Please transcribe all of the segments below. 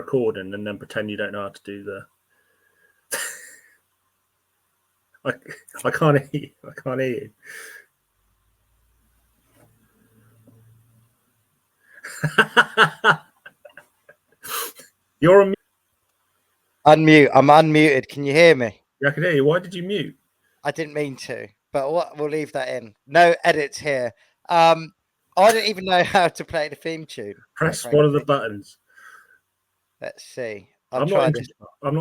recording and then pretend you don't know how to do the. I can't hear you. I can't hear you. You're on mute. Unmute. I'm unmuted. Can you hear me? Yeah, I can hear you. Why did you mute? I didn't mean to, but we'll leave that in. No edits here. I don't even know how to play the theme tune. Press one of the buttons. Let's see. I'm not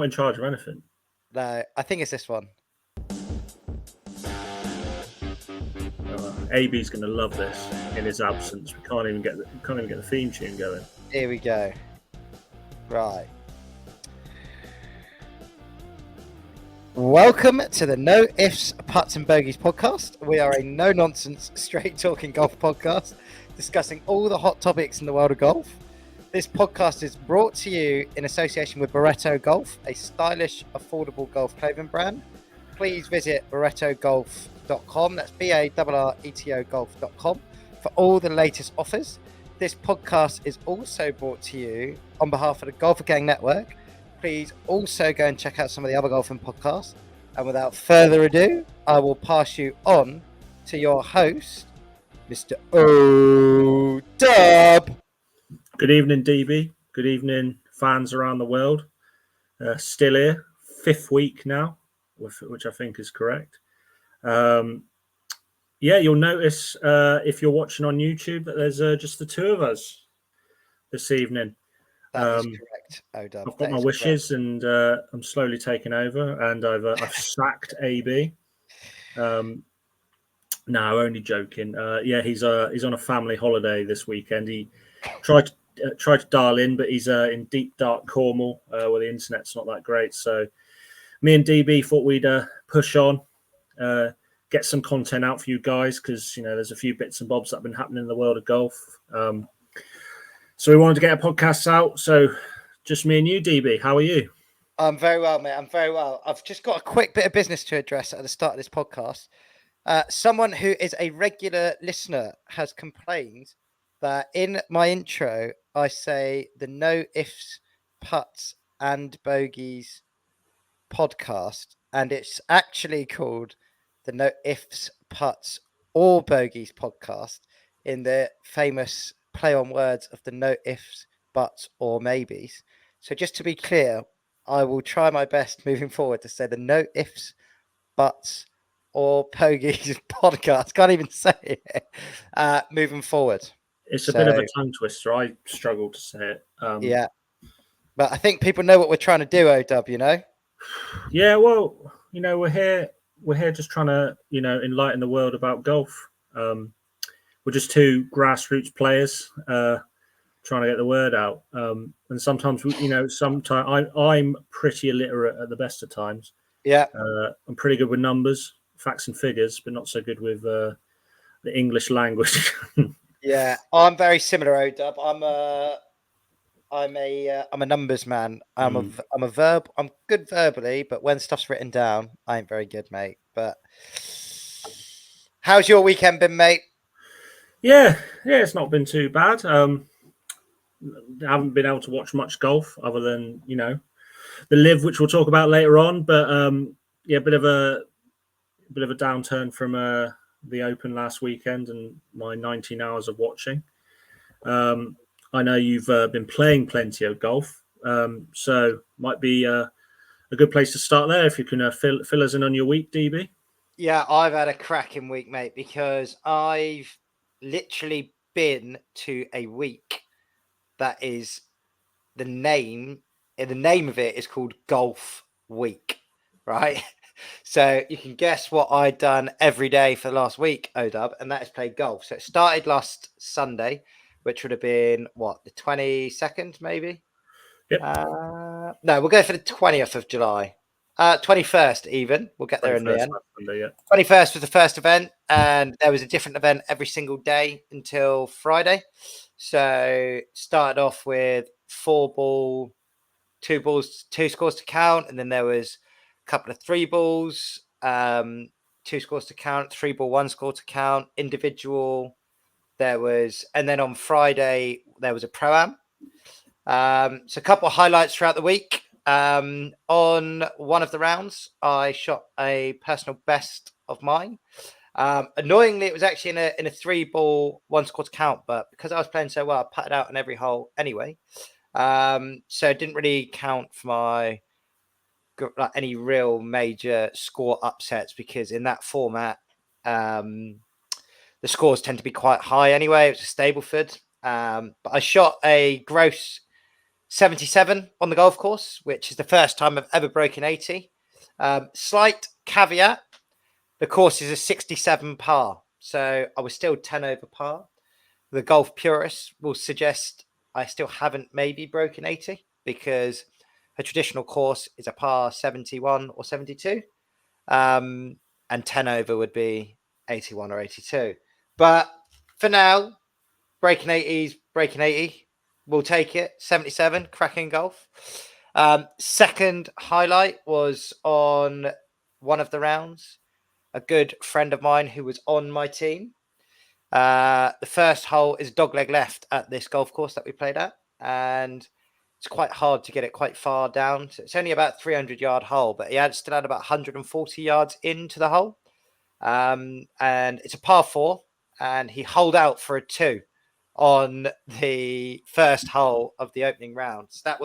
in charge of anything. No, I think it's this one. AB's going to love this in his absence. We can't even get the theme tune going. Here we go. Right. Welcome to the No Ifs, Putts and Bogeys podcast. We are a no-nonsense, straight-talking golf podcast discussing all the hot topics in the world of golf. This podcast is brought to you in association with Barretto Golf, a stylish, affordable golf clothing brand. Please visit barrettogolf.com. That's BARRETO golf.com for all the latest offers. This podcast is also brought to you on behalf of the Golfer Gang Network. Please also go and check out some of the other golfing podcasts. And without further ado, I will pass you on to your host, Mr. O-Dub. Good evening, DB. Good evening, fans around the world. Still here, 5th week now, which I think is correct. Yeah, you'll notice if you're watching on YouTube that there's just the two of us this evening. That is correct, O-Dub. I've got my wishes, and I'm slowly taking over, and I've sacked AB. No, only joking. Yeah, he's on a family holiday this weekend. He tried to dial in, but he's in deep dark Cornwall where the internet's not that great. So me and DB thought we'd push on, get some content out for you guys, because there's a few bits and bobs that have been happening in the world of golf. So we wanted to get a podcast out. So just me and you, DB. How are you? I'm very well, mate. I'm very well. I've just got a quick bit of business to address at the start of this podcast. Someone who is a regular listener has complained that in my intro, I say the No Ifs, Putts and Bogeys podcast, and it's actually called the No Ifs, Putts or Bogeys podcast, in the famous play on words of the no ifs, buts, or maybes. So just to be clear, I will try my best moving forward to say the no ifs, buts, or Bogeys podcast. Can't even say it. Moving forward. It's a bit of a tongue twister. I struggle to say it. Yeah. But I think people know what we're trying to do, O-Dub, Yeah, well, we're here just trying to, enlighten the world about golf. We're just two grassroots players trying to get the word out. And sometimes, sometimes I'm pretty illiterate at the best of times. Yeah. I'm pretty good with numbers, facts and figures, but not so good with the English language. Yeah, I'm very similar, O-Dub. I'm a numbers man. I'm good verbally, but when stuff's written down, I ain't very good, mate. But how's your weekend been, mate? Yeah, it's not been too bad. I haven't been able to watch much golf other than, the Live, which we'll talk about later on. But yeah, a bit of a downturn from the Open last weekend and my 19 hours of watching. I know you've been playing plenty of golf, so might be a good place to start there if you can fill us in on your week, DB. Yeah, I've had a cracking week, mate, because I've literally been to a week that is the name of it is called Golf Week, right? So you can guess what I'd done every day for the last week, O-Dub, and that is play golf. So it started last Sunday, which would have been the 22nd, maybe? Yep. No, we'll go for the 20th of July. 21st even. We'll get there in the end. Sunday, yeah. 21st was the first event, and there was a different event every single day until Friday. So started off with 4-ball, 2 balls, 2 scores to count, and then there was a couple of 3 balls, 2 scores to count, 3-ball, 1 score to count, individual. And then on Friday there was a pro-am. So a couple of highlights throughout the week. On one of the rounds, I shot a personal best of mine. Annoyingly, it was actually in a 3-ball 1/4 count, but because I was playing so well, I putted out on every hole anyway. So it didn't really count for my any real major score upsets, because in that format, the scores tend to be quite high anyway. It was a Stableford, but I shot a gross 77 on the golf course, which is the first time I've ever broken 80. Slight caveat: the course is a 67 par, so I was still 10 over par. The golf purists will suggest I still haven't maybe broken 80, because a traditional course is a par 71 or 72, and 10 over would be 81 or 82. But for now, breaking 80s, breaking 80. We'll take it. 77, cracking golf. Second highlight was on one of the rounds. A good friend of mine who was on my team. The first hole is dogleg left at this golf course that we played at, and it's quite hard to get it quite far down. So it's only about 300-yard hole, but he still had about 140 yards into the hole. And it's a par 4, and he holed out for a 2 on the first hole of the opening round. So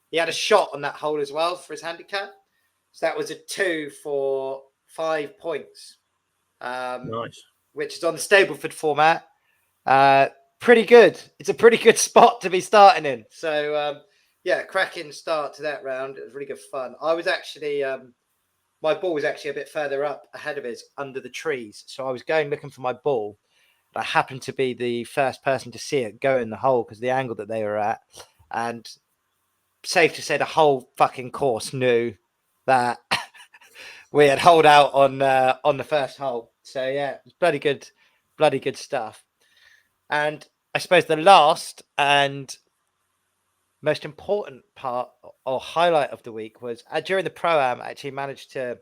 he had a shot on that hole as well for his handicap. So that was a 2 for 5 points. Nice. Which is on the Stableford format. Pretty good. It's a pretty good spot to be starting in. So, cracking start to that round. It was really good fun. I was actually, my ball was actually a bit further up ahead of his under the trees. So I was going looking for my ball. I happened to be the first person to see it go in the hole because of the angle that they were at. And safe to say, the whole fucking course knew that we had holed out on the first hole. So yeah, it was bloody good stuff. And I suppose the last and most important part or highlight of the week was during the Pro-Am, I actually managed to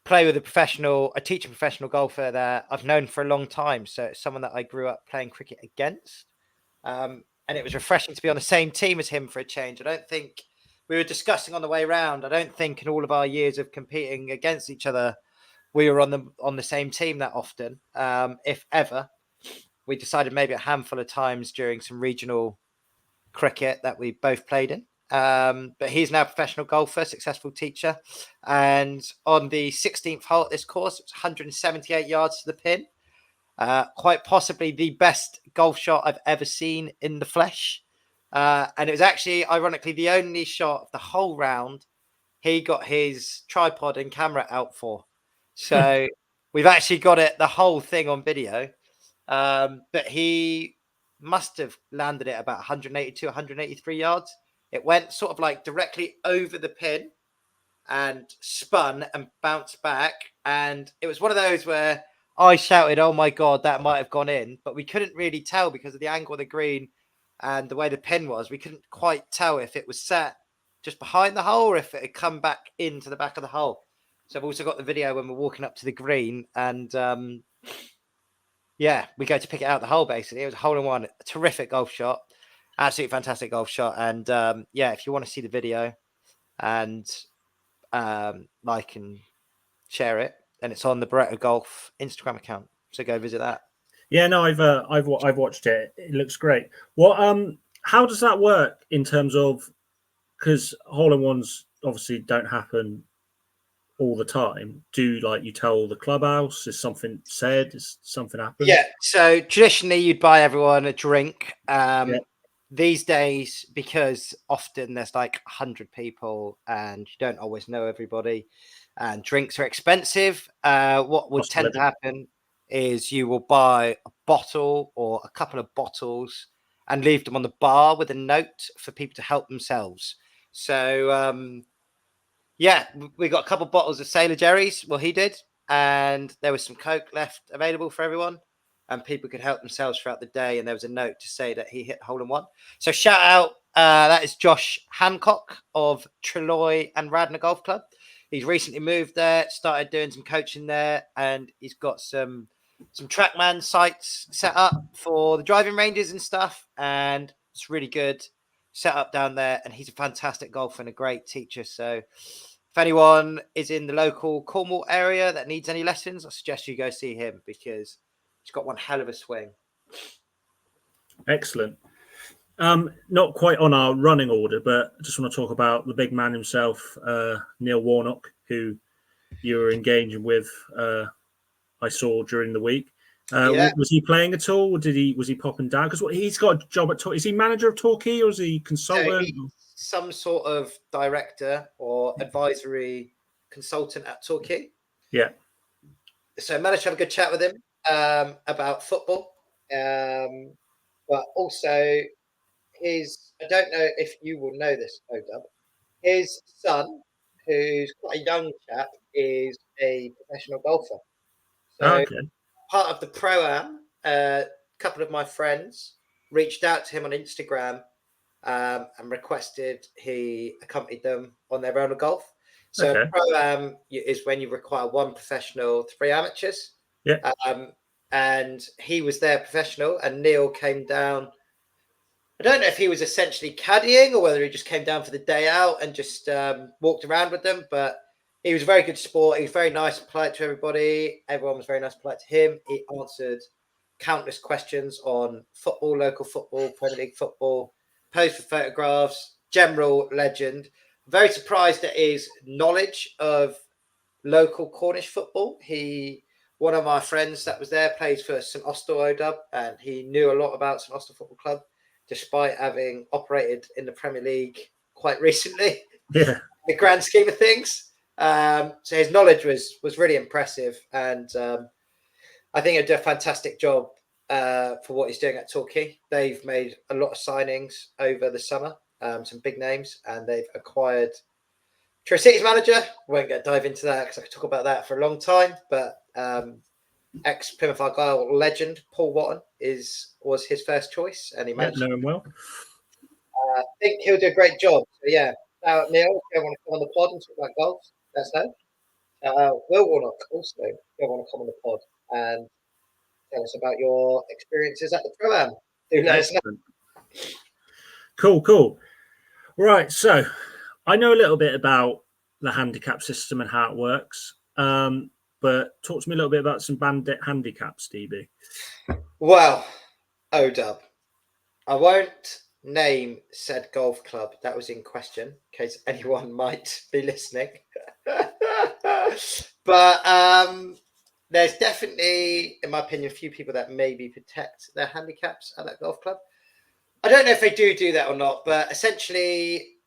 play with a teaching professional golfer that I've known for a long time. So it's someone that I grew up playing cricket against. And it was refreshing to be on the same team as him for a change. I don't think we were discussing on the way round. I don't think in all of our years of competing against each other, we were on the same team that often, if ever. We decided maybe a handful of times during some regional cricket that we both played in. But he's now a professional golfer, successful teacher. And on the 16th hole at this course, it's 178 yards to the pin. Quite possibly the best golf shot I've ever seen in the flesh. And it was actually, ironically, the only shot of the whole round he got his tripod and camera out for. So we've actually got the whole thing on video. But he must have landed it about 182, 183 yards. It went sort of like directly over the pin and spun and bounced back. And it was one of those where I shouted, "Oh my God, that might have gone in." But we couldn't really tell because of the angle of the green and the way the pin was. We couldn't quite tell if it was set just behind the hole or if it had come back into the back of the hole. So I've also got the video when we're walking up to the green and we go to pick it out the hole, basically. It was a hole in one. A terrific golf shot. Absolutely fantastic golf shot. And if you want to see the video and like and share it, then it's on the Barretto Golf Instagram account. So go visit that. Yeah, no, I've watched it. It looks great. How does that work in terms of, because hole in ones obviously don't happen all the time? Do you tell the clubhouse? Is something said? Is something happened? Yeah. So traditionally, you'd buy everyone a drink. These days, because often there's like 100 people and you don't always know everybody, and drinks are expensive. What would tend to happen is you will buy a bottle or a couple of bottles and leave them on the bar with a note for people to help themselves. So we got a couple of bottles of Sailor Jerry's. Well, he did. And there was some Coke left available for everyone. And people could help themselves throughout the day. And there was a note to say that he hit hole in one. So shout out, that is Josh Hancock of Treloy and Radnor Golf Club. He's recently moved there, started doing some coaching there. And he's got some TrackMan sites set up for the driving ranges and stuff. And it's really good. set up down there, and he's a fantastic golfer and a great teacher. So if anyone is in the local Cornwall area that needs any lessons, I suggest you go see him because he's got one hell of a swing. Excellent. Not quite on our running order, but I just want to talk about the big man himself, Neil Warnock, who you were engaging with. I saw during the week. Was he playing at all? Or was he popping down? Because he's got a job at. Is he manager of Torquay or is he consultant? So he's some sort of director or advisory consultant at Torquay. Yeah. So I managed to have a good chat with him about football, but also I don't know if you will know this, Odub. His son, who's quite a young chap, is a professional golfer. So part of the Pro-Am, a couple of my friends reached out to him on Instagram and requested he accompanied them on their round of golf. So Pro-Am is when you require one professional, 3 amateurs. Yeah. And he was their professional, and Neil came down. I don't know if he was essentially caddying or whether he just came down for the day out and just walked around with them. But he was a very good sport. He was very nice and polite to everybody. Everyone was very nice and polite to him. He answered countless questions on football, local football, Premier League football, posed for photographs, general legend. Very surprised at his knowledge of local Cornish football. One of my friends that was there plays for St Austell Odub, and he knew a lot about St Austell Football Club, despite having operated in the Premier League quite recently. Yeah. In the grand scheme of things. So his knowledge was really impressive, and I think he'll do a fantastic job for what he's doing at Torquay. They've made a lot of signings over the summer, some big names, and they've acquired City's manager. Won't dive into that because I could talk about that for a long time. But ex-Plymouth Argyle legend Paul Watton was his first choice, and he managed. Know him well. I think he'll do a great job. So yeah, now Neil, if you want to come on the pod and talk about golf, let us know. Will Warnock also, if you want to come on the pod and tell us about your experiences at the Pro-Am, do let us know. Cool. Right, so I know a little bit about the handicap system and how it works, but talk to me a little bit about some bandit handicaps, DB. Well, Odub, I won't name said golf club that was in question in case anyone might be listening. But there's definitely, in my opinion, a few people that maybe protect their handicaps at that golf club. I don't know if they do that or not, but essentially,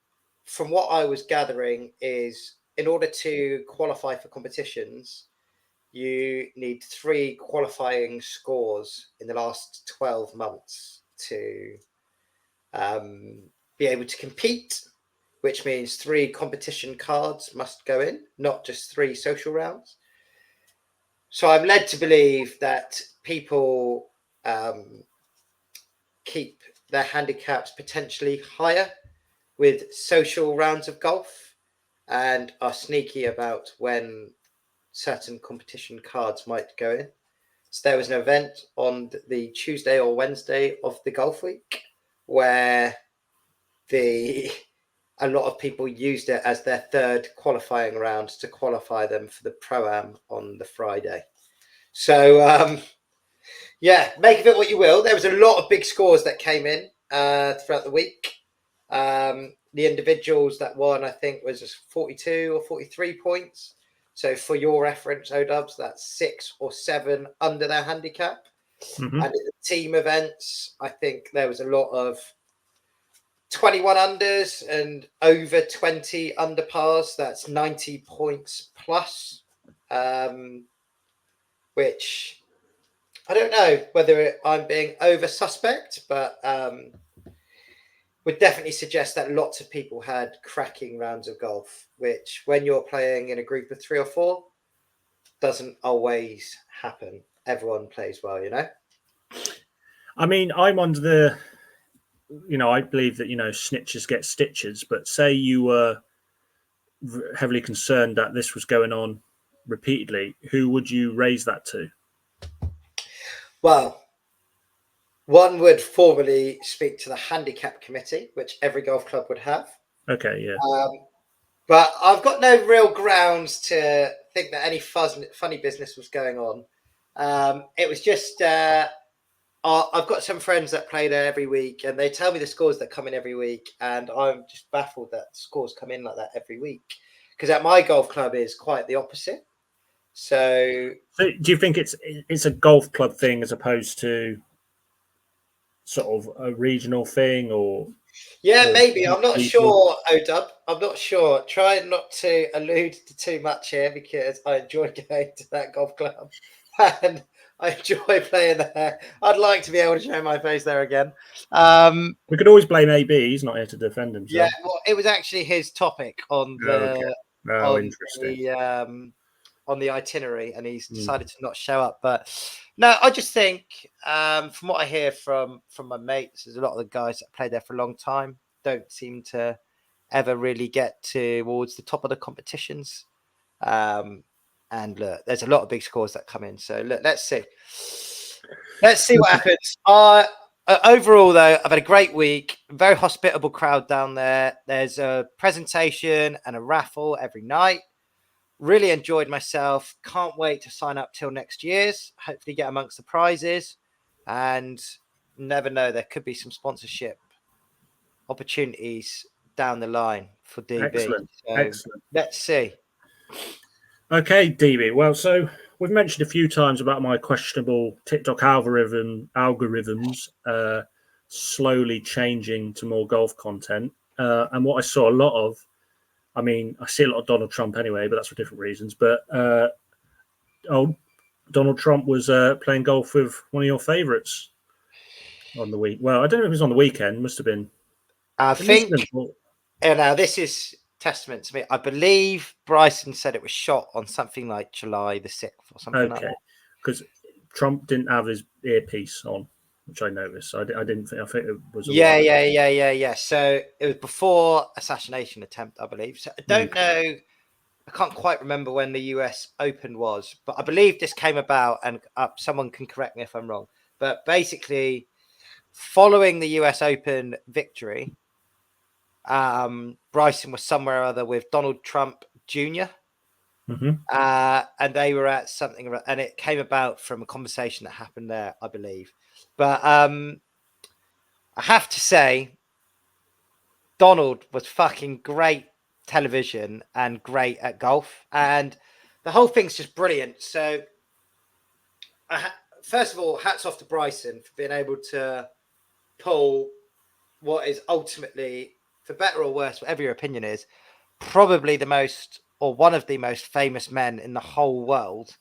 from what I was gathering, is in order to qualify for competitions, you need 3 qualifying scores in the last 12 months to be able to compete, which means 3 competition cards must go in, not just 3 social rounds. So I'm led to believe that people keep their handicaps potentially higher with social rounds of golf and are sneaky about when certain competition cards might go in. So there was an event on the Tuesday or Wednesday of the golf week where a lot of people used it as their 3rd qualifying round to qualify them for the Pro-Am on the Friday. So, make of it what you will. There was a lot of big scores that came in throughout the week. The individuals that won, I think, was 42 or 43 points. So for your reference, Odubs, that's 6 or 7 under their handicap. Mm-hmm. And in the team events, I think there was a lot of 21 unders and over 20 under pars. That's 90 points plus, which I don't know whether I'm being over suspect, but would definitely suggest that lots of people had cracking rounds of golf, which when you're playing in a group of 3 or 4, doesn't always happen. Everyone plays well, you know? I mean, I'm under the, I believe that, snitches get stitches, but say you were heavily concerned that this was going on repeatedly, who would you raise that to? Well, one would formally speak to the handicap committee, which every golf club would have. Okay, yeah. But I've got no real grounds to think that any funny business was going on. It was just I've got some friends that play there every week, and they tell me the scores that come in every week, and I'm just baffled that scores come in like that every week. Because at my golf club is quite the opposite. So do you think it's a golf club thing as opposed to sort of a regional thing, or yeah, or maybe. I'm not people? sure, Odub. I'm not sure. Try not to allude to too much here because I enjoy going to that golf club and I enjoy playing there. I'd like to be able to show my face there again. We could always blame AB. He's not here to defend Yeah, himself. well, it was actually his topic on Oh, okay. Oh, on interesting. the on the itinerary, and he's Mm. decided to not show up. But no, I just think from what I hear from my mates, there's a lot of the guys that played there for a long time don't seem to ever really get towards the top of the competitions. And look, there's a lot of big scores that come in. So look, let's see. Let's see what happens. Overall, though, I've had a great week. Very hospitable crowd down there. There's a presentation and a raffle every night. Really enjoyed myself. Can't wait to sign up till next year's. Hopefully, get amongst the prizes. And never know, there could be some sponsorship opportunities down the line for DB. Excellent. So Excellent. let's see. Okay, DB. Well, so we've mentioned a few times about my questionable TikTok algorithms slowly changing to more golf content. And what I saw a lot of, I mean, I see a lot of Donald Trump anyway, but that's for different reasons. But Donald Trump was playing golf with one of your favourites on the week. Well, I don't know if it was on the weekend. Must have been. I think, been... now this is testament to me. I believe Bryson said it was shot on something like July the 6th or something like that. Because Trump didn't have his earpiece on, which I noticed. I didn't think. I think it was. Yeah. So it was before assassination attempt, I believe. So I don't know. I can't quite remember when the US Open was, but I believe this came about, and someone can correct me if I'm wrong. But basically, following the US Open victory, Bryson was somewhere or other with Donald Trump Jr. And they were at something, and it came about from a conversation that happened there, I believe. But I have to say, Donald was fucking great television and great at golf, and the whole thing's just brilliant. So, first of all, hats off to Bryson for being able to pull what is ultimately, for better or worse, whatever your opinion is, probably the most, or one of the most famous men in the whole world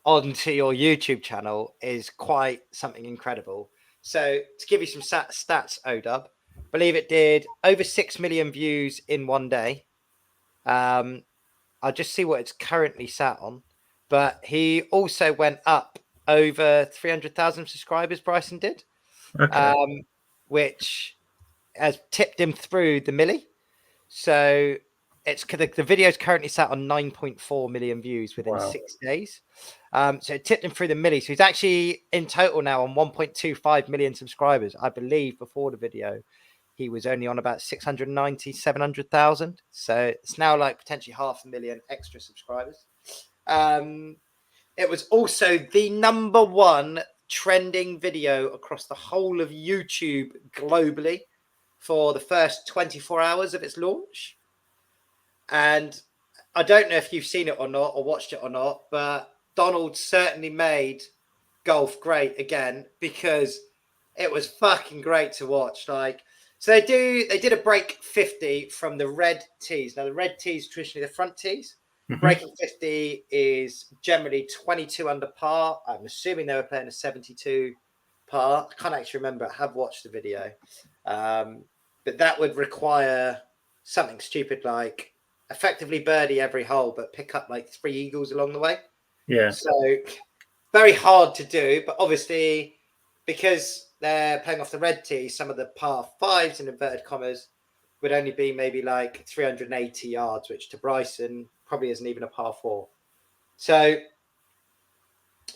onto your YouTube channel is quite something incredible. So to give you some stats, Odub, believe it did over 6 million views in one day. I'll just see what it's currently sat on. But he also went up over 300,000 subscribers, Bryson did. Okay. Which has tipped him through the milli. So it's the video's currently sat on 9.4 million views within 6 days. So it tipped him through the milli. So he's actually in total now on 1.25 million subscribers. I believe before the video, he was only on about 690, 700,000. So it's now like potentially 500,000 extra subscribers. It was also the #1 trending video across the whole of YouTube globally for the first 24 hours of its launch. And I don't know if you've seen it or not, or watched it or not, but Donald certainly made golf great again, because it was fucking great to watch. Like, so they did a break 50 from the red tees. Now the red tees traditionally the front tees. Breaking 50 is generally 22 under par. I'm assuming they were playing a 72 par. I can't actually remember. I have watched the video. But that would require something stupid like effectively birdie every hole, but pick up like 3 eagles along the way. Yeah. So very hard to do, but obviously because they're playing off the red tee, some of the par fives in inverted commas would only be maybe like 380 yards, which to Bryson probably isn't even a par 4. So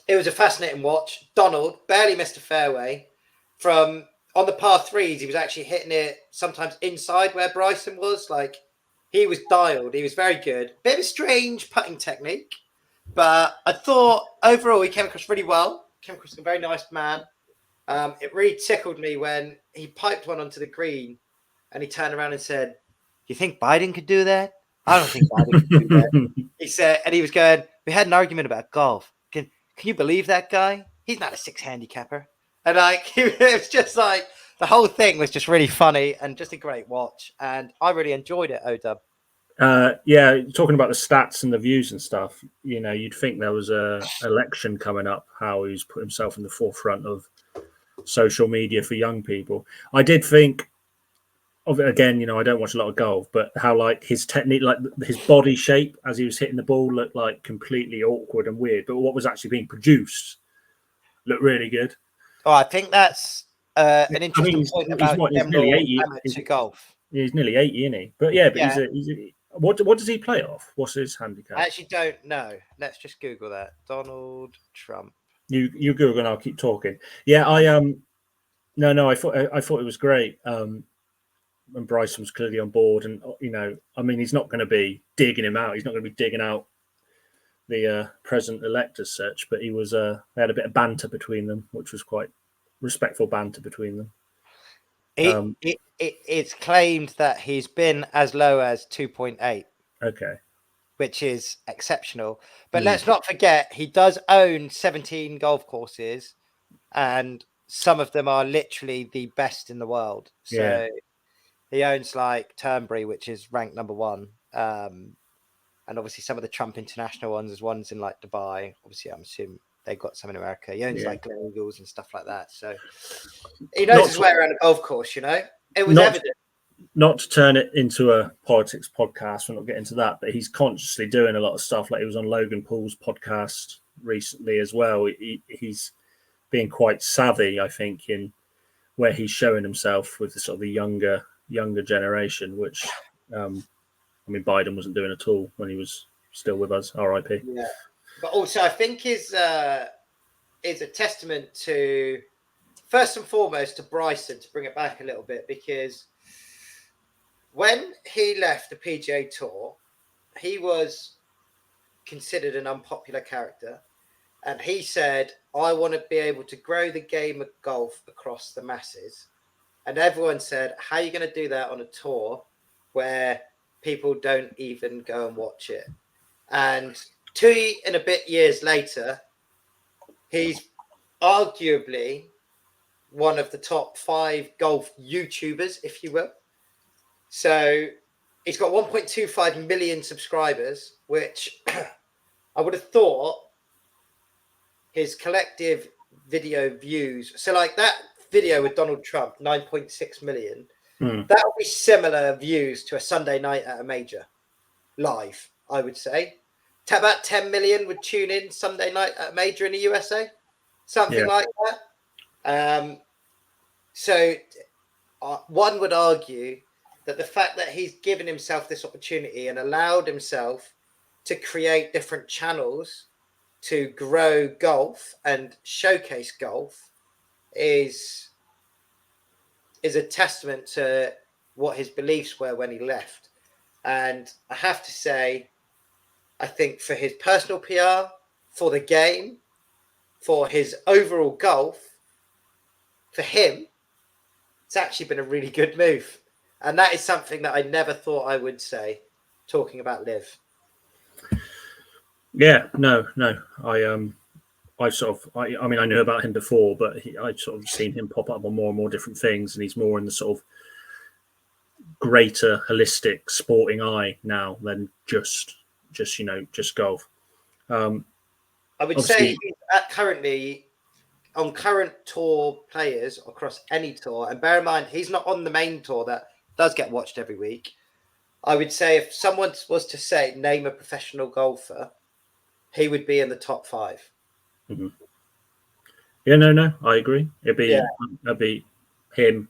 it was a fascinating watch. Donald barely missed a fairway. from on the par threes, he was actually hitting it sometimes inside where Bryson was. Like, he was dialed. He was very good. Bit of a strange putting technique, but I thought overall he came across really well. Came across a very nice man. It really tickled me when he piped one onto the green and he turned around and said, "You think Biden could do that? I don't think Biden could do that." He said, and he was going, "We had an argument about golf. Can you believe that guy? He's not a 6 handicapper." And like, it was just like, the whole thing was just really funny and just a great watch. And I really enjoyed it, Odub. Yeah, talking about the stats and the views and stuff, you'd think there was a election coming up, how he's put himself in the forefront of social media for young people. I did think of it again, I don't watch a lot of golf, but how like his technique, like his body shape as he was hitting the ball looked like completely awkward and weird, but what was actually being produced looked really good. Oh, I think that's an interesting point about he's nearly general 80. amateur golf. He's nearly 80, isn't he? But yeah, but Yeah. what does he play off? What's his handicap? I actually don't know. Let's just Google that. Donald Trump. You Google and I'll keep talking. Yeah, I thought it was great. And Bryson was clearly on board, and he's not going to be digging him out. He's not going to be digging out the president-elect as such, but he was. They had a bit of banter between them, which was quite respectful banter between them. It's claimed that he's been as low as 2.8. Okay. Which is exceptional. But let's not forget, he does own 17 golf courses, and some of them are literally the best in the world. So he owns like Turnberry, which is ranked number 1. And obviously some of the Trump International ones, there's ones in like Dubai. Obviously, I'm assuming they've got some in America. He owns like Glen Eagles and stuff like that. So he knows his way around a golf course, It was evident. Not to turn it into a politics podcast, we're not getting into that, but he's consciously doing a lot of stuff. Like he was on Logan Paul's podcast recently as well. He's being quite savvy, I think, in where he's showing himself with the sort of the younger generation, which Biden wasn't doing at all when he was still with us. R.I.P. Yeah, but also I think is a testament to, first and foremost, to Bryson, to bring it back a little bit, because when he left the PGA Tour, he was considered an unpopular character. And he said, I want to be able to grow the game of golf across the masses. And everyone said, how are you going to do that on a tour where people don't even go and watch it? And 2 and a bit years later, he's arguably one of the top 5 golf YouTubers, if you will. So he's got 1.25 million subscribers, which I would have thought his collective video views. So like that video with Donald Trump, 9.6 million, that would be similar views to a Sunday night at a major live, I would say. About 10 million would tune in Sunday night at a major in the USA, something like that. So one would argue that the fact that he's given himself this opportunity and allowed himself to create different channels to grow golf and showcase golf is a testament to what his beliefs were when he left. And I have to say, I think for his personal PR, for the game, for his overall golf, for him, it's actually been a really good move. And that is something that I never thought I would say, talking about Liv. Yeah, no. I knew about him before, but I've sort of seen him pop up on more and more different things, and he's more in the sort of greater holistic sporting eye now than just golf. I would say he's currently on current tour players across any tour, and bear in mind he's not on the main tour that does get watched every week. I would say if someone was to say name a professional golfer, he would be in the top 5. Mm-hmm. Yeah, no, I agree. It'd be him,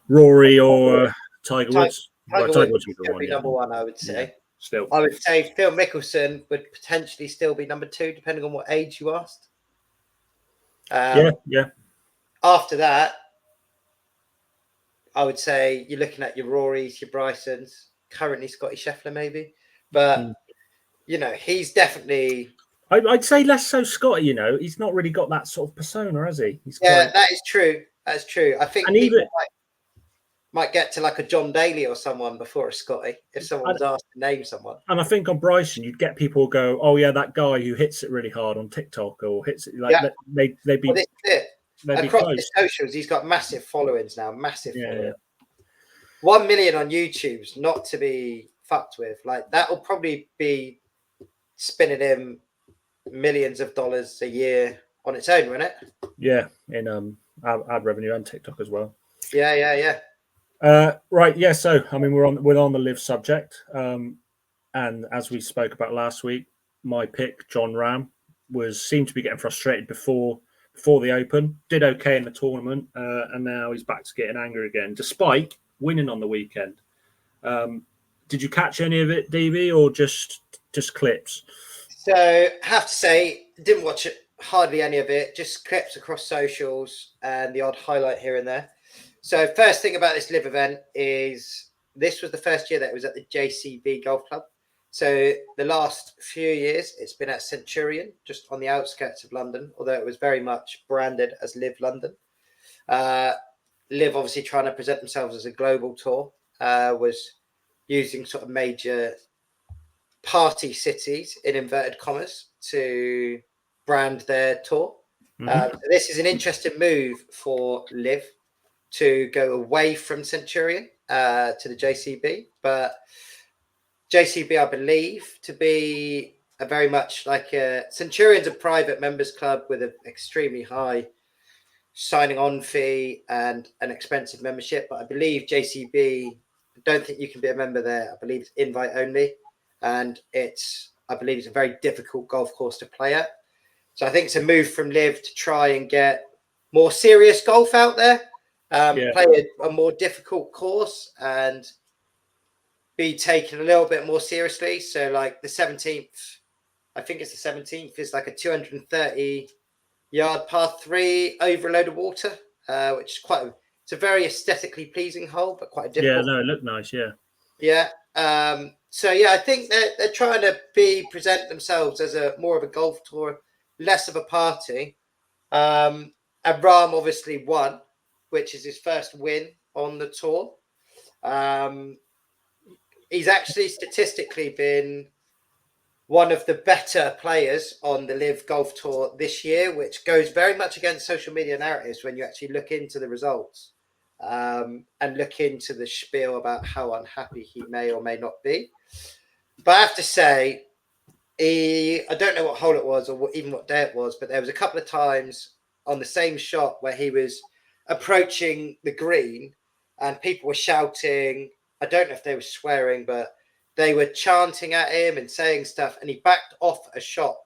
Rory, or Tiger Woods. Tiger Woods would be number 1, I would say. Yeah, still, I would say Phil Mickelson would potentially still be number 2, depending on what age you asked. Yeah. After that, I would say you're looking at your Rorys, your Brysons, currently Scotty Scheffler maybe, but he's definitely. I'd say less so Scotty. He's not really got that sort of persona, has he? He's Yeah, quite. that is true. That's true. I think And people even might get to like a John Daly or someone before a Scotty if someone and, was asked to name someone. and I think on Bryson, you'd get people who go, "Oh yeah, that guy who hits it really hard on TikTok or hits it like Yeah. they'd Well, be this is it. they'd be Across close." his socials, he's got massive followings now. Massive Yeah, following. 1 million on YouTube's not to be fucked with. Like that will probably be spinning him millions of dollars a year on its own, won't it? yeah, in ad revenue and TikTok as well. Yeah. Right, yeah. So I mean, we're on the live subject, and as we spoke about last week, my pick, John Ram, seemed to be getting frustrated before the Open. Did okay in the tournament, and now he's back to getting angry again, despite winning on the weekend. Did you catch any of it, DB, or just clips? So have to say, didn't watch it, hardly any of it. Just clips across socials and the odd highlight here and there. So first thing about this live event is this was the first year that it was at the JCB Golf Club. So the last few years, it's been at Centurion, just on the outskirts of London, although it was very much branded as Live London. Live obviously trying to present themselves as a global tour, was using sort of major party cities in inverted commas to brand their tour. So this is an interesting move for Live to go away from Centurion to the JCB, but JCB, I believe, to be a very much like Centurion's a private members club with an extremely high signing on fee and an expensive membership. But I believe JCB, I don't think you can be a member there. I believe it's invite only, and I believe it's a very difficult golf course to play at. So I think it's a move from Live to try and get more serious golf out there, play a more difficult course, and be taken a little bit more seriously. So like the 17th, I think it's the 17th, is like a 230-yard par 3 over a load of water, which is it's a very aesthetically pleasing hole, but quite a difficult. Yeah, no, it looked nice. Yeah. So yeah, I think they're trying to present themselves as more of a golf tour, less of a party. And Rahm obviously won, which is his first win on the tour. He's actually statistically been one of the better players on the Live Golf Tour this year, which goes very much against social media narratives when you actually look into the results and look into the spiel about how unhappy he may or may not be. But I have to say, I don't know what hole it was or even what day it was, but there was a couple of times on the same shot where he was approaching the green and people were shouting. I don't know if they were swearing, but they were chanting at him and saying stuff, and he backed off a shot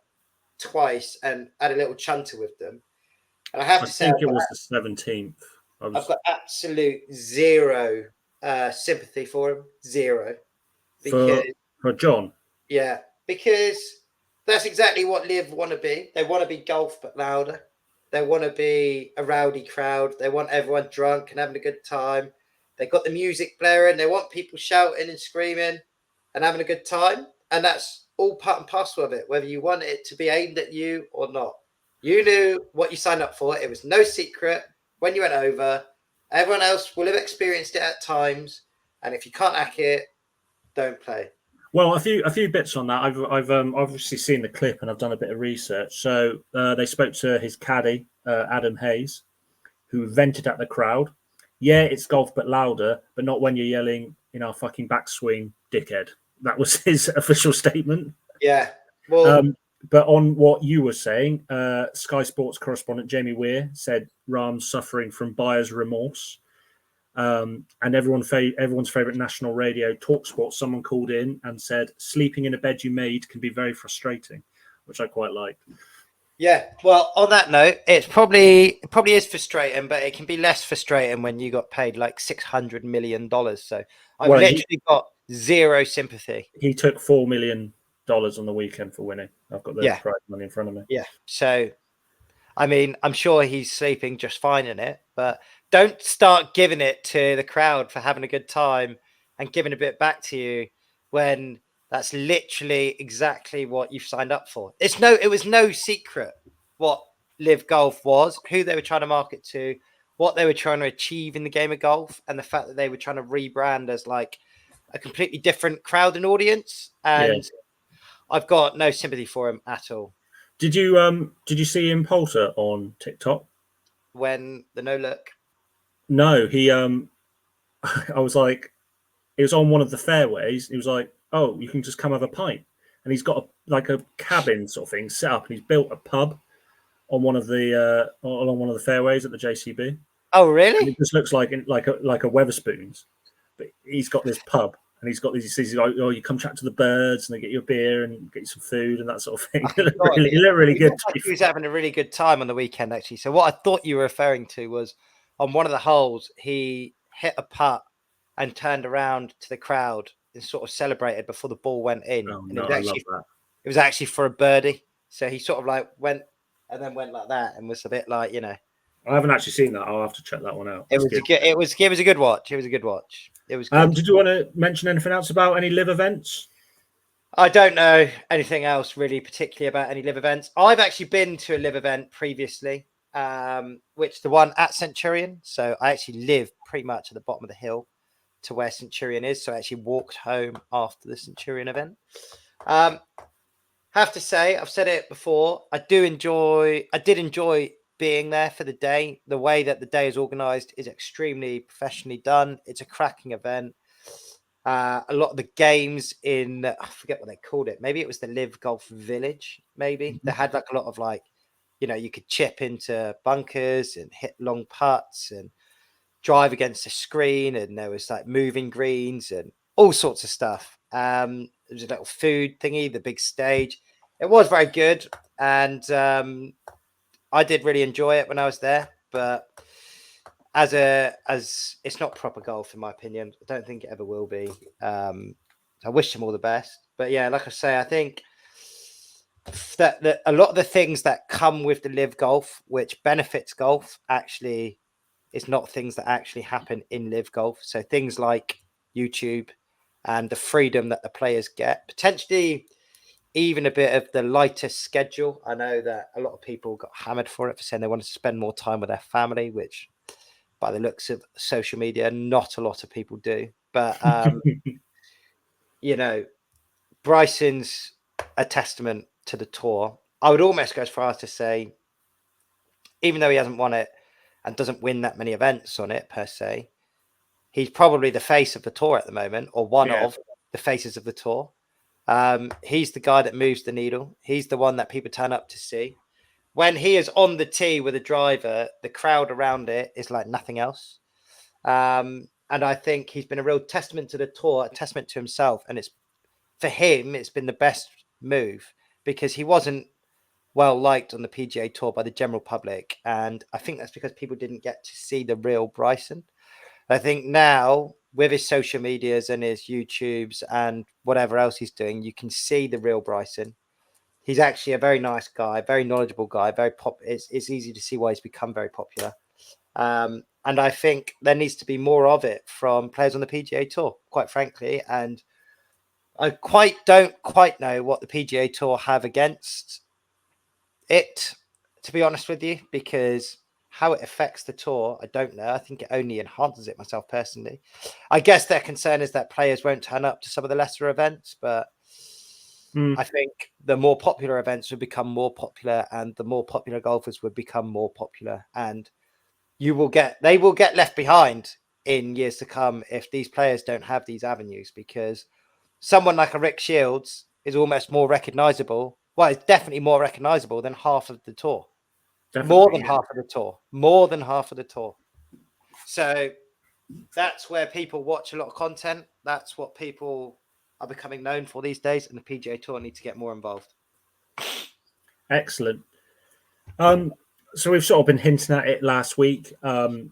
twice and had a little chanter with them. And I have to say, I think it was the 17th. I've got absolute zero sympathy for him. Zero. Because, for John. Yeah, because that's exactly what Liv want to be. They want to be golf but louder. They want to be a rowdy crowd. They want everyone drunk and having a good time. They got the music blaring. They want people shouting and screaming and having a good time. And that's all part and parcel of it, whether you want it to be aimed at you or not. You knew what you signed up for. It was no secret when you went over. Everyone else will have experienced it at times. And if you can't hack it, don't play. Well, a few bits on that. I've obviously seen the clip and I've done a bit of research. So they spoke to his caddy, Adam Hayes, who vented at the crowd. Yeah, it's golf but louder, but not when you're yelling in our fucking backswing, dickhead. That was his official statement. Yeah. Well, but on what you were saying, Sky Sports correspondent Jamie Weir said Rahm's suffering from buyer's remorse. And everyone's favorite national radio, TalkSport, someone called in and said, sleeping in a bed you made can be very frustrating, which I quite liked. Yeah, well, on that note, it probably is frustrating, but it can be less frustrating when you got paid like $600 million. So I've literally got zero sympathy. He took $4 million on the weekend for winning. I've got the prize money in front of me. Yeah, so I mean, I'm sure he's sleeping just fine in it, but don't start giving it to the crowd for having a good time and giving a bit back to you when that's literally exactly what you've signed up for. It was no secret what Live Golf was, who they were trying to market to, what they were trying to achieve in the game of golf, and the fact that they were trying to rebrand as like a completely different crowd and audience. And I've got no sympathy for him at all. Did you see him Poulter on TikTok? When the no look. No, he I was like, it was on one of the fairways. He was like, "Oh, you can just come have a pint," and he's got a cabin sort of thing set up, and he's built a pub on one of the along one of the fairways at the JCB. Oh, And really? it just looks like a Weatherspoons, but he's got this pub and he's got these. He's like, "Oh, you come chat to the birds, and they get you a beer and get you some food and that sort of thing." Oh, It looked really he good. looked like he was having a really good time on the weekend, actually. So what I thought you were referring to was on one of the holes, he hit a putt and turned around to the crowd and sort of celebrated before the ball went in. Oh And no, I love that. it was actually for a birdie. So he sort of like went and then went like that and was a bit like, I haven't actually seen that. I'll have to check that one out. it That's was good. it was a good watch. It was a good watch. It was good. Did you want to mention anything else about any live events? I don't know anything else really, particularly about any live events. I've actually been to a live event previously, which the one at Centurion. So I actually live pretty much at the bottom of the hill to where Centurion is. So I actually walked home after the Centurion event. Have to say, I've said it before. I did enjoy being there for the day. The way that the day is organized is extremely professionally done. It's a cracking event. A lot of the games I forget what they called it. Maybe it was the Live Golf Village. Maybe they had like a lot of you could chip into bunkers and hit long putts and drive against the screen, and there was like moving greens and all sorts of stuff. There was a little food thingy, the big stage. It was very good, and I did really enjoy it when I was there. But as it's not proper golf in my opinion. I don't think it ever will be. I wish them all the best. But yeah, like I say, I think that a lot of the things that come with the live golf, which benefits golf, actually is not things that actually happen in live golf. So things like YouTube and the freedom that the players get, potentially even a bit of the lighter schedule. I know that a lot of people got hammered for it for saying they wanted to spend more time with their family, which by the looks of social media, not a lot of people do. But Bryson's a testament to the tour. I would almost go as far as to say, even though he hasn't won it and doesn't win that many events on it per se, he's probably the face of the tour at the moment, or one of the faces of the tour. He's the guy that moves the needle. He's the one that people turn up to see. When he is on the tee with a driver, the crowd around it is like nothing else. And I think he's been a real testament to the tour, a testament to himself. And for him, it's been the best move because he wasn't well liked on the PGA Tour by the general public. And I think that's because people didn't get to see the real Bryson. I think now with his social medias and his YouTubes and whatever else he's doing, you can see the real Bryson. He's actually a very nice guy, very knowledgeable guy, very it's easy to see why he's become very popular. And I think there needs to be more of it from players on the PGA Tour, quite frankly. And I don't quite know what the PGA Tour have against it, to be honest with you, because how it affects the tour, I don't know. I think it only enhances it myself personally. I guess their concern is that players won't turn up to some of the lesser events, but I think the more popular events would become more popular and the more popular golfers would become more popular. And they will get left behind in years to come if these players don't have these avenues, because someone like a Rick Shields is almost more recognizable. Well, it's definitely more recognizable than half of the tour. More than half of the tour. So that's where people watch a lot of content. That's what people are becoming known for these days, and the PGA Tour need to get more involved. Excellent. So we've sort of been hinting at it last week. And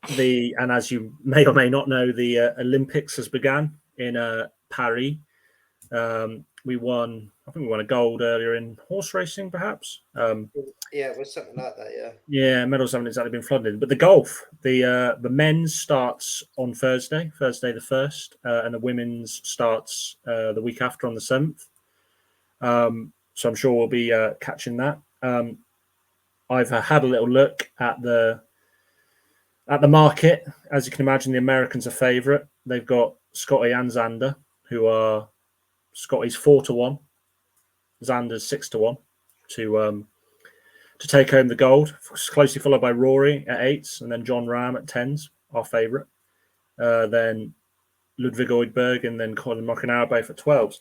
as you may or may not know, the Olympics has begun in Paris. We won, I think we won a gold earlier in horse racing, perhaps. Yeah, it was something like that. Yeah. Yeah, medals haven't exactly been flooded, but the golf, the men's starts on Thursday the 1st, and the women's starts the week after on the 7th. So I'm sure we'll be catching that. I've had a little look at the market. As you can imagine, the Americans are favourite. They've got Scotty and Xander, who are Scotty's 4-1, Xander's 6-1 to take home the gold. Closely followed by Rory at 8s, and then John Ram at 10s, our favourite. Then Ludwig Oidberg, and then Colin McIntyre both at 12s.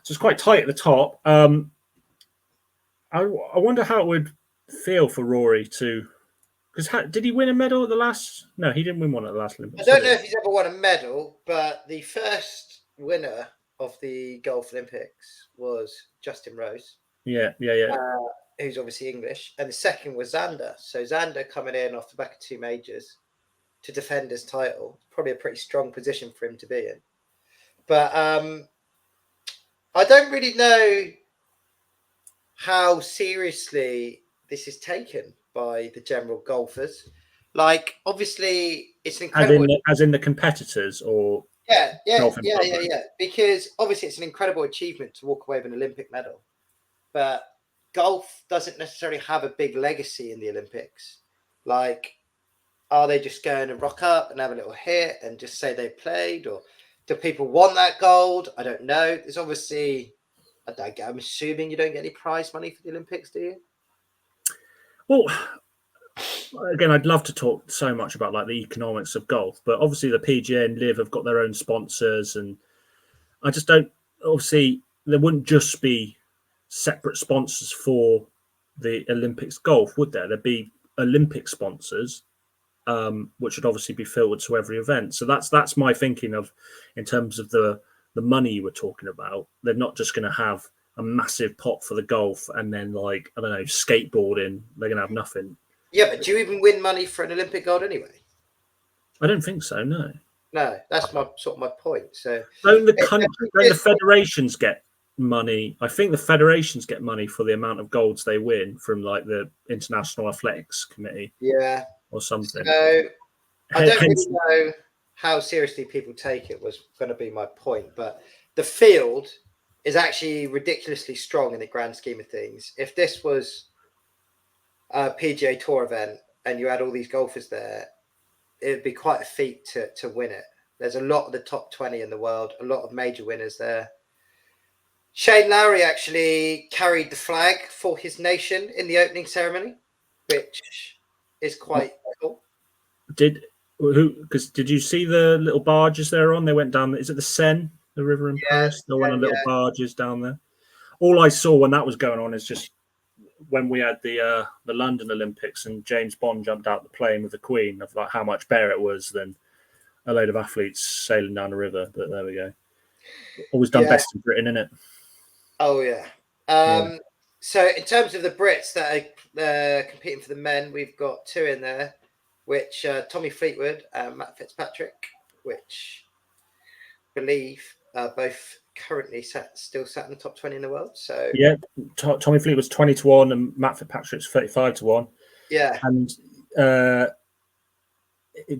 So it's quite tight at the top. I wonder how it would feel for Rory to, because did he win a medal at the last? No, he didn't win one at the last Olympics. I don't know if he's ever won a medal, but the first winner of the Golf Olympics was Justin Rose. Yeah. Who's obviously English, and the second was Xander. So Xander coming in off the back of 2 majors to defend his title, probably a pretty strong position for him to be in. But I don't really know how seriously this is taken by the general golfers. Like, obviously, it's an incredible. As in the competitors, or yeah. Because obviously, it's an incredible achievement to walk away with an Olympic medal, but golf doesn't necessarily have a big legacy in the Olympics. Like, are they just going to rock up and have a little hit and just say they played, or do people want that gold? I don't know. There's obviously, I'm assuming you don't get any prize money for the Olympics, do you? Well, again, I'd love to talk so much about like the economics of golf, but obviously the PGA and Liv have got their own sponsors, and I just don't. Obviously, there wouldn't just be separate sponsors for the Olympics golf, would there? There'd be Olympic sponsors, which would obviously be filtered to every event. So that's my thinking of, in terms of the money you were talking about. They're not just going to have a massive pot for the golf and then, like, I don't know, skateboarding. They're going to have nothing. Yeah, but do you even win money for an Olympic gold anyway? I don't think so. No. No, that's my point. So don't the federations get money? I think the federations get money for the amount of golds they win from like the International Athletics Committee, or something. So I don't really know how seriously people take it, was going to be my point, but the field is actually ridiculously strong in the grand scheme of things. If this was a PGA Tour event and you had all these golfers there, it'd be quite a feat to win it. There's a lot of the top 20 in the world, a lot of major winners there. Shane Lowry actually carried the flag for his nation in the opening ceremony, which is quite cool. Did you see the little barges they're on? They went down. Is it the Seine, the river in Paris? They went on little barges down there. All I saw when that was going on is just when we had the London Olympics and James Bond jumped out the plane with the Queen, of like how much better it was than a load of athletes sailing down the river. But there we go. Always done best in Britain, innit? Oh yeah. So in terms of the Brits that are competing for the men, we've got 2 in there, which Tommy Fleetwood and Matt Fitzpatrick, which I believe both currently still sat in the top 20 in the world. So yeah, Tommy Fleetwood's 20-1 and Matt Fitzpatrick's 35-1. Yeah, and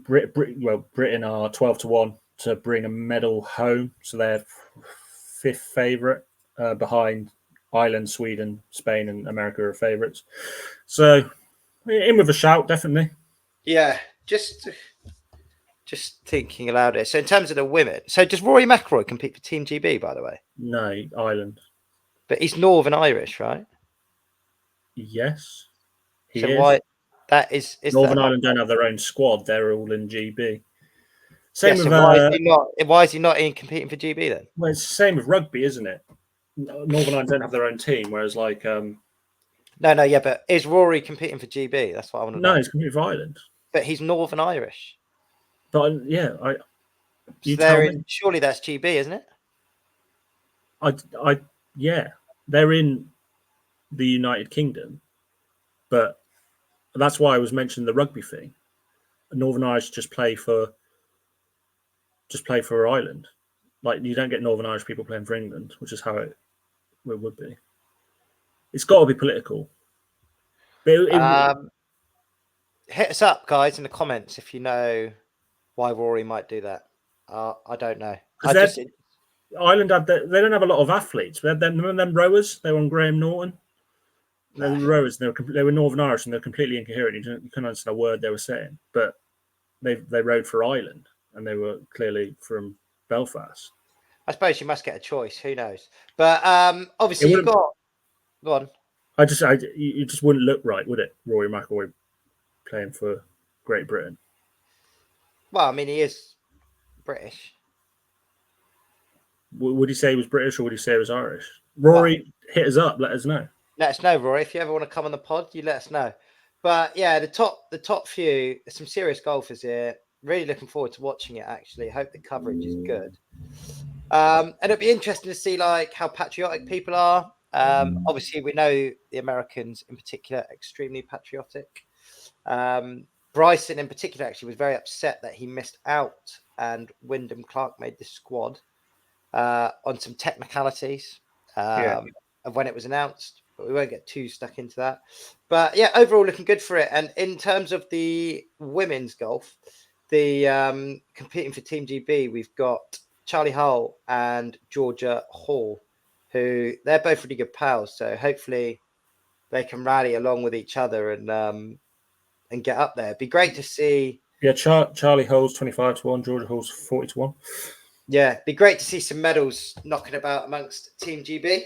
Britain are 12-1 to bring a medal home, so they're 5th favourite, behind Ireland, Sweden, Spain, and America are favourites. So in with a shout, definitely. Yeah, just thinking aloud here. So in terms of the women, so does Rory McIlroy compete for Team GB, by the way? No, Ireland. But he's Northern Irish, right? Yes. So why that is Northern Ireland don't have their own squad; they're all in GB. Same with why is he not in competing for GB then? Well, it's the same with rugby, isn't it? Northern Ireland don't have their own team, whereas like but is Rory competing for GB? That's what I want to know. No, he's competing for Ireland. But he's Northern Irish. But surely that's GB, isn't it? They're in the United Kingdom, but that's why I was mentioning the rugby thing. Northern Irish just play for Ireland. Like, you don't get Northern Irish people playing for England, which is how it it would be. It's got to be political. But hit us up, guys, in the comments if you know why Rory might do that. I don't know. Ireland they don't have a lot of athletes. They had them rowers. They were on Graham Norton. They were rowers. They were Northern Irish and they're completely incoherent. You couldn't understand a word they were saying. But they rowed for Ireland and they were clearly from Belfast. I suppose you must get a choice. Who knows? But obviously you've got. Go on. You just wouldn't look right, would it? Rory McIlroy playing for Great Britain. Well, I mean, he is British. Would he say he was British or would he say he was Irish? Rory, hit us up. Let us know. Let us know, Rory. If you ever want to come on the pod, you let us know. But yeah, the top few, there's some serious golfers here. Really looking forward to watching it, actually. Hope the coverage is good. And it'd be interesting to see like how patriotic people are. Obviously, we know the Americans in particular extremely patriotic. Bryson in particular actually was very upset that he missed out and Wyndham Clark made the squad on some technicalities of when it was announced, but we won't get too stuck into that. But yeah, overall looking good for it. And in terms of the women's golf, the competing for Team GB, we've got Charlie Hull and Georgia Hall, who they're both really good pals. So hopefully they can rally along with each other and get up there. It'd be great to see. Yeah, Charlie Hull's 25-1, Georgia Hall's 40-1. Yeah, it'd be great to see some medals knocking about amongst Team GB.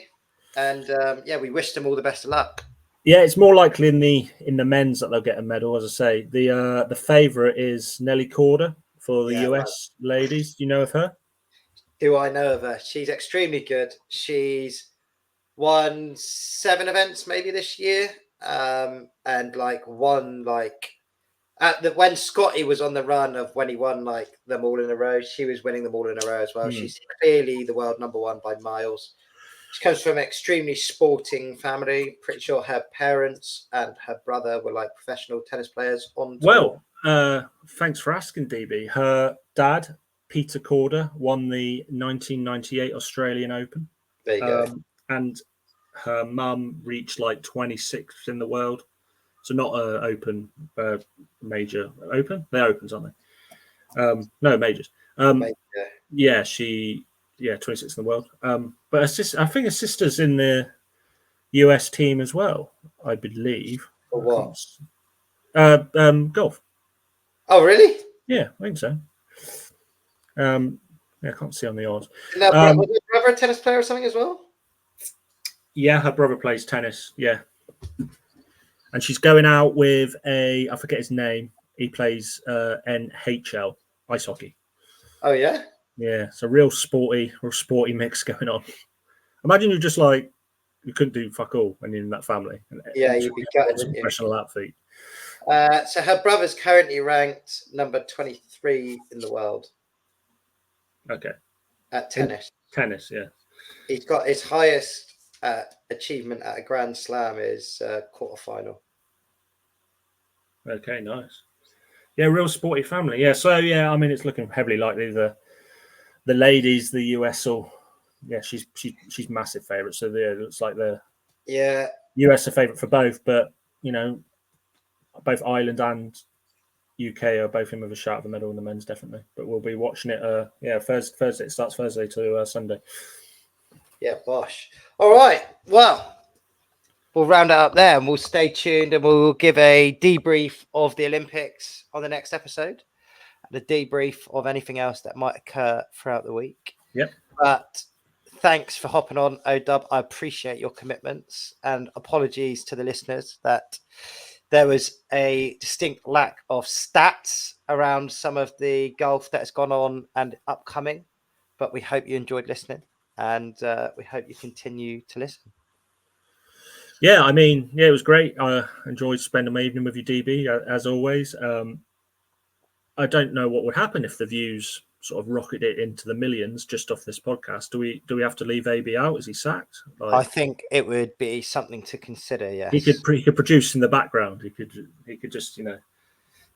And yeah, we wish them all the best of luck. Yeah, it's more likely in the men's that they'll get a medal. As I say, the favourite is Nelly Corder for the US ladies. Do you know of her? Do I know of her? She's extremely good. She's won 7 events maybe this year, and like won like when Scotty was on the run of when he won like them all in a row, she was winning them all in a row as well. She's clearly the world number one by miles. She comes from an extremely sporting family. Pretty sure her parents and her brother were like professional tennis players on tour. Well, thanks for asking, DB. Her dad, Peter Corder, won the 1998 Australian Open. There you go. And her mum reached like 26th in the world. So not an open major. Open? They're opens, aren't they? No, majors. Yeah, 26th in the world. But I think her sister's in the US team as well, I believe. For what? Golf. Oh, really? Yeah, I think so. Yeah, I can't see on the odds. Was her brother a tennis player or something as well? Yeah, her brother plays tennis. Yeah. And she's going out with I forget his name. He plays NHL, ice hockey. Oh, yeah? Yeah, it's a real sporty mix going on. Imagine you're just like, you couldn't do fuck all when you're in that family. Yeah, you'd be gutted, a professional athlete. So her brother's currently ranked number 23 in the world. Okay. At tennis. Tennis, yeah. He's got his highest achievement at a Grand Slam is quarterfinal. Okay, nice. Yeah, real sporty family. Yeah, so yeah, I mean, it's looking heavily likely the ladies, the US will. Yeah, she's massive favourite. So yeah, it looks like the US are favourite for both, but you know, both Ireland and UK are both in with a shot at the medal in the men's, definitely. But we'll be watching it. Thursday. It starts Thursday to Sunday. Yeah, bosh. All right. Well, we'll round it up there, and we'll stay tuned, and we'll give a debrief of the Olympics on the next episode, and a debrief of anything else that might occur throughout the week. Yep. But thanks for hopping on, ODub. I appreciate your commitments, and apologies to the listeners that there was a distinct lack of stats around some of the golf that has gone on and upcoming. But we hope you enjoyed listening, and we hope you continue to listen. Yeah, I mean, yeah, it was great. I enjoyed spending my evening with you, DB, as always. I don't know what would happen if the views sort of rocketed it into the millions just off this podcast. Do we have to leave AB out? Is he sacked? I think it would be something to consider. Yes, he could produce in the background. He could just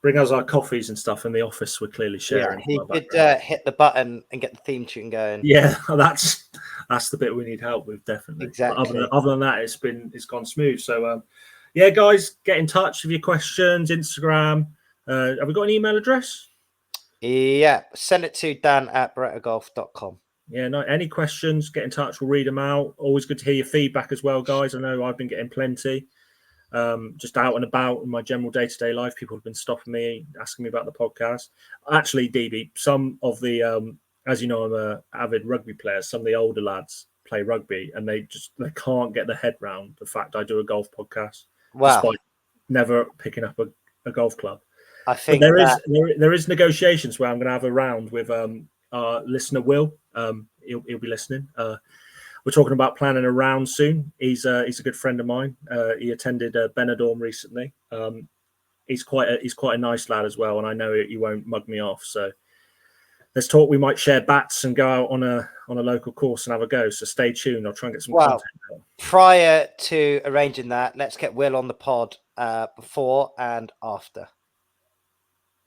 bring us our coffees and stuff in the office. We're clearly sharing. Yeah, he could hit the button and get the theme tune going. Yeah, that's that's the bit we need help with, definitely. Exactly. But other than that, it's gone smooth. So yeah, guys, get in touch with your questions. Instagram. Have we got an email address? Yeah, send it to dan@berettagolf.com. Yeah, no, any questions, get in touch. We'll read them out. Always good to hear your feedback as well, guys. I know I've been getting plenty. Just out and about in my general day-to-day life, people have been stopping me, asking me about the podcast. Actually, DB, some of the, as you know, I'm a avid rugby player. Some of the older lads play rugby, and they can't get their head round the fact I do a golf podcast, despite never picking up a golf club. I think but there is negotiations where I'm going to have a round with our listener Will. He'll be listening. We're talking about planning a round soon. He's a good friend of mine. He attended Benidorm recently. He's quite a nice lad as well, and I know he won't mug me off. So let's talk. We might share bats and go out on a local course and have a go. So stay tuned. I'll try and get some content out. Prior to arranging that, let's get Will on the pod before and after.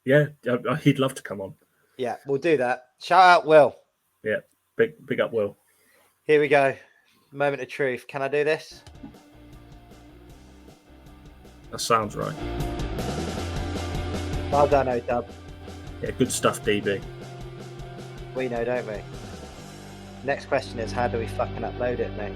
Yeah, he'd love to come on. Yeah, we'll do that. Shout out Will. Yeah, big up Will. Here we go. Moment of truth. Can I do this? That sounds right. Well done, O-Dub. Yeah, good stuff, DB. We know, don't we? Next question is, how do we fucking upload it, mate?